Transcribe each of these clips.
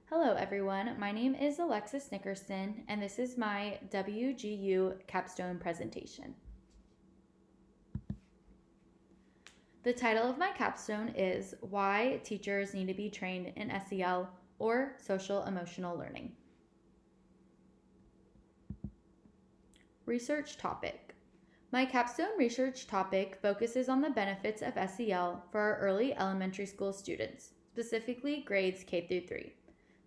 Hello everyone, my name is Alexis Nickerson and this is my WGU capstone presentation. The title of my capstone is Why Teachers Need to be Trained in SEL or Social Emotional Learning. Research topic. My capstone research topic focuses on the benefits of SEL for our early elementary school students, specifically grades K through 3.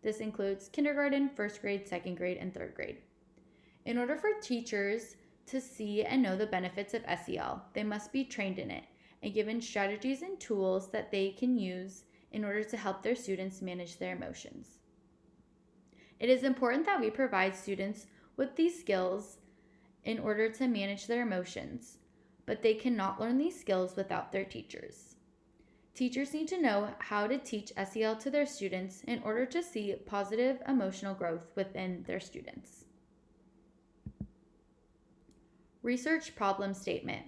This includes kindergarten, first grade, second grade, and third grade. In order for teachers to see and know the benefits of SEL, they must be trained in it and given strategies and tools that they can use in order to help their students manage their emotions. It is important that we provide students with these skills in order to manage their emotions, but they cannot learn these skills without their teachers. Teachers need to know how to teach SEL to their students in order to see positive emotional growth within their students. Research problem statement.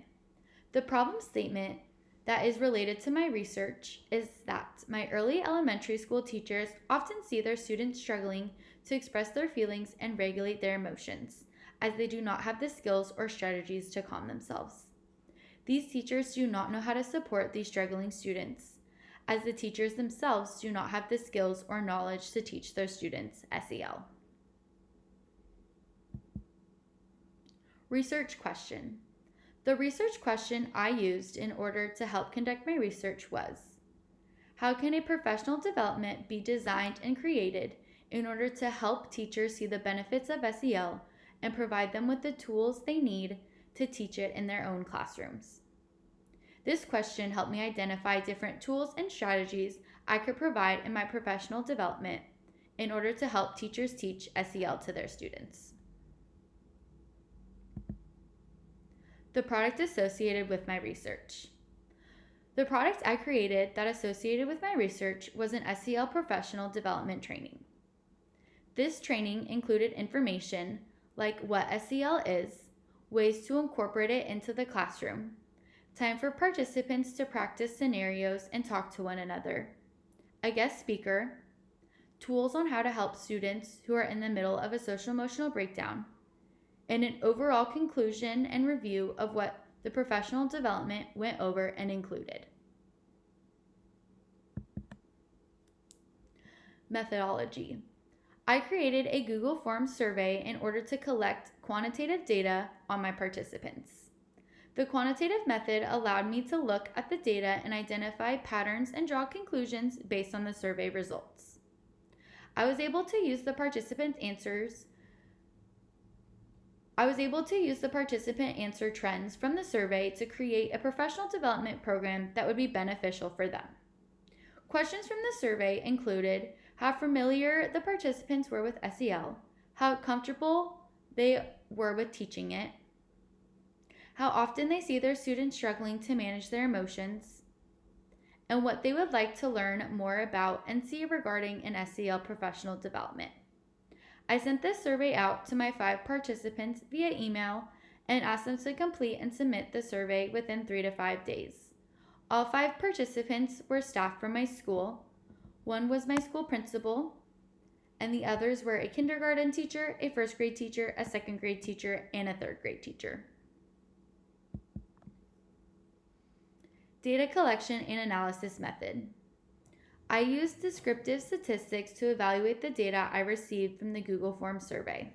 The problem statement that is related to my research is that my early elementary school teachers often see their students struggling to express their feelings and regulate their emotions, as they do not have the skills or strategies to calm themselves. These teachers do not know how to support these struggling students, as the teachers themselves do not have the skills or knowledge to teach their students SEL. Research question. The research question I used in order to help conduct my research was, how can a professional development be designed and created in order to help teachers see the benefits of SEL and provide them with the tools they need to teach it in their own classrooms? This question helped me identify different tools and strategies I could provide in my professional development in order to help teachers teach SEL to their students. The product associated with my research. The product I created that associated with my research was an SEL professional development training. This training included information like what SEL is, ways to incorporate it into the classroom, time for participants to practice scenarios and talk to one another, a guest speaker, tools on how to help students who are in the middle of a social-emotional breakdown, and an overall conclusion and review of what the professional development went over and included. Methodology. I created a Google Forms survey in order to collect quantitative data on my participants. The quantitative method allowed me to look at the data and identify patterns and draw conclusions based on the survey results. I was able to use the participant answer trends from the survey to create a professional development program that would be beneficial for them. Questions from the survey included how familiar the participants were with SEL, how comfortable they were with teaching it, how often they see their students struggling to manage their emotions, and what they would like to learn more about and see regarding an SEL professional development. I sent this survey out to my 5 participants via email and asked them to complete and submit the survey within 3 to 5 days. All 5 participants were staff from my school. 1 was my school principal, and the others were a kindergarten teacher, a first grade teacher, a second grade teacher, and a third grade teacher. Data collection and analysis method. I used descriptive statistics to evaluate the data I received from the Google Forms survey.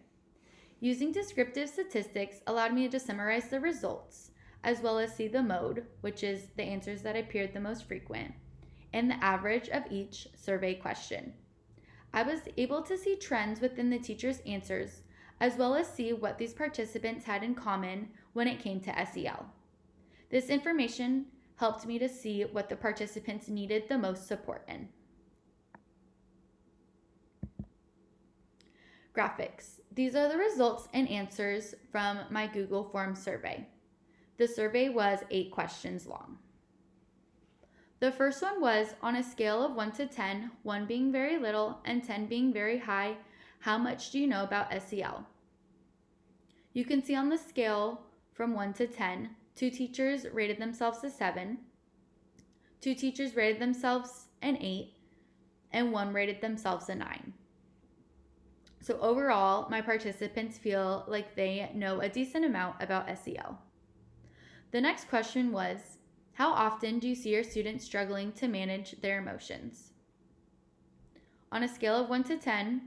Using descriptive statistics allowed me to summarize the results, as well as see the mode, which is the answers that appeared the most frequent, and the average of each survey question. I was able to see trends within the teachers' answers, as well as see what these participants had in common when it came to SEL. This information helped me to see what the participants needed the most support in. Graphics. These are the results and answers from my Google Forms survey. The survey was 8 questions long. The first one was, on a scale of 1 to 10, 1 being very little and 10 being very high, how much do you know about SEL? You can see on the scale from 1 to 10, 2 teachers rated themselves a 7, 2 teachers rated themselves an 8, and 1 rated themselves a 9. So overall, my participants feel like they know a decent amount about SEL. The next question was, how often do you see your students struggling to manage their emotions? On a scale of 1 to 10,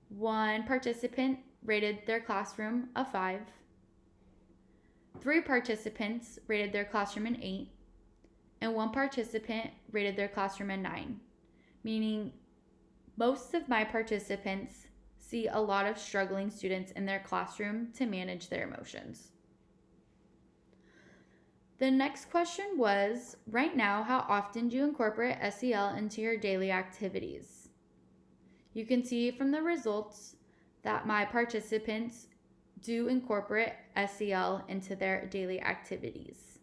one participant rated their classroom a 5. 3 participants rated their classroom an 8. And 1 participant rated their classroom a 9, meaning most of my participants see a lot of struggling students in their classroom to manage their emotions. The next question was, right now, how often do you incorporate SEL into your daily activities? You can see from the results that my participants do incorporate SEL into their daily activities.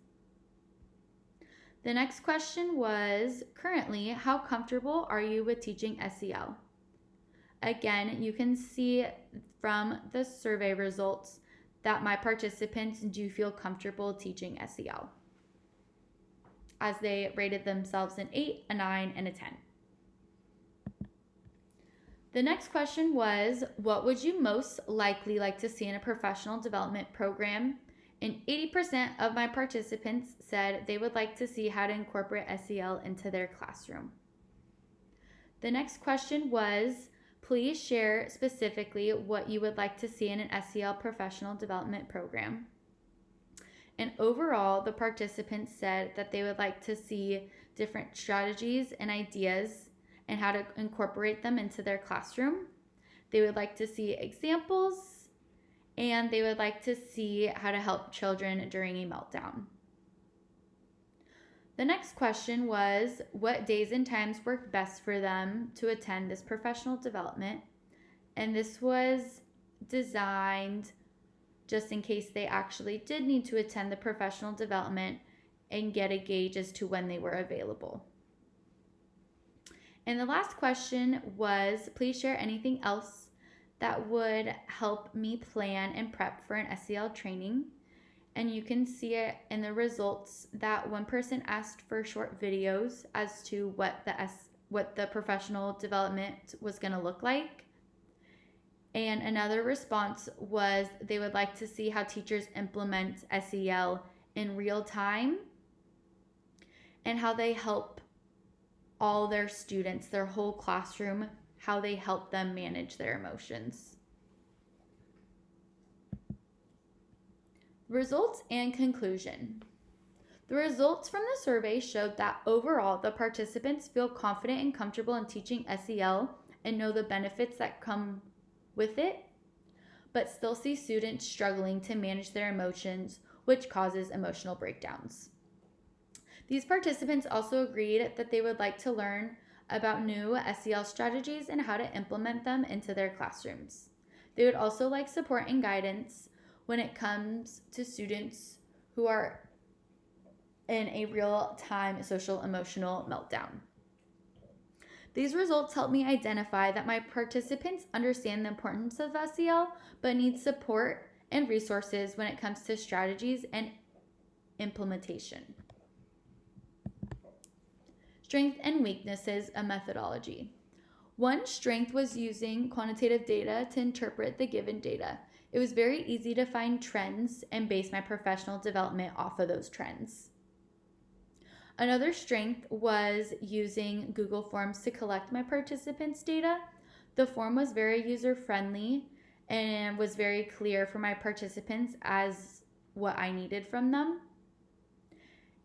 The next question was, currently, how comfortable are you with teaching SEL? Again, you can see from the survey results that my participants do feel comfortable teaching SEL, as they rated themselves an 8, a 9, and a 10. The next question was, what would you most likely like to see in a professional development program? And 80% of my participants said they would like to see how to incorporate SEL into their classroom. The next question was, please share specifically what you would like to see in an SEL professional development program. And overall, the participants said that they would like to see different strategies and ideas and how to incorporate them into their classroom. They would like to see examples, and they would like to see how to help children during a meltdown. The next question was, what days and times worked best for them to attend this professional development? And this was designed just in case they actually did need to attend the professional development and get a gauge as to when they were available. And the last question was, please share anything else that would help me plan and prep for an SEL training. And you can see it in the results that one person asked for short videos as to what the professional development was going to look like. And another response was they would like to see how teachers implement SEL in real time and how they help all their students, their whole classroom, how they help them manage their emotions. Results and conclusion. The results from the survey showed that overall, the participants feel confident and comfortable in teaching SEL and know the benefits that come with it, but still see students struggling to manage their emotions, which causes emotional breakdowns. These participants also agreed that they would like to learn about new SEL strategies and how to implement them into their classrooms. They would also like support and guidance when it comes to students who are in a real-time social emotional meltdown. These results help me identify that my participants understand the importance of SEL, but need support and resources when it comes to strategies and implementation. Strengths and weaknesses of methodology. One strength was using quantitative data to interpret the given data. It was very easy to find trends and base my professional development off of those trends. Another strength was using Google Forms to collect my participants' data. The form was very user-friendly and was very clear for my participants as what I needed from them.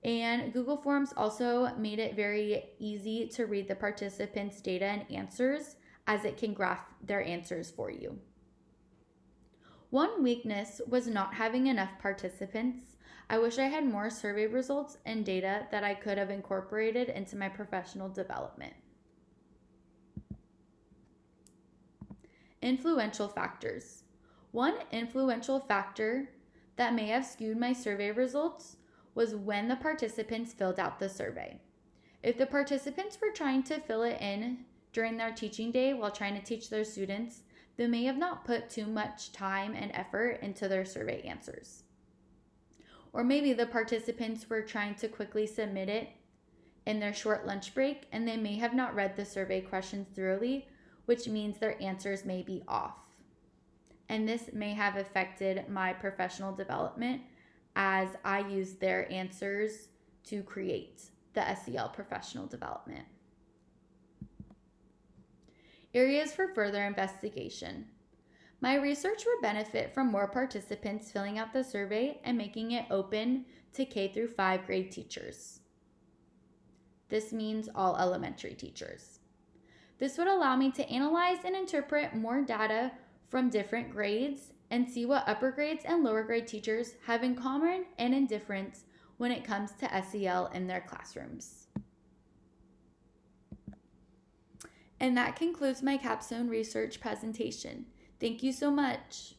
And Google Forms also made it very easy to read the participants' data and answers, as it can graph their answers for you. One weakness was not having enough participants. I wish I had more survey results and data that I could have incorporated into my professional development. Influential factors. One influential factor that may have skewed my survey results was when the participants filled out the survey. If the participants were trying to fill it in during their teaching day while trying to teach their students, they may have not put too much time and effort into their survey answers. Or maybe the participants were trying to quickly submit it in their short lunch break, and they may have not read the survey questions thoroughly, which means their answers may be off. And this may have affected my professional development as I use their answers to create the SEL professional development. Areas for further investigation. My research would benefit from more participants filling out the survey and making it open to K through 5 grade teachers. This means all elementary teachers. This would allow me to analyze and interpret more data from different grades and see what upper grades and lower grade teachers have in common and in difference when it comes to SEL in their classrooms. And that concludes my capstone research presentation. Thank you so much.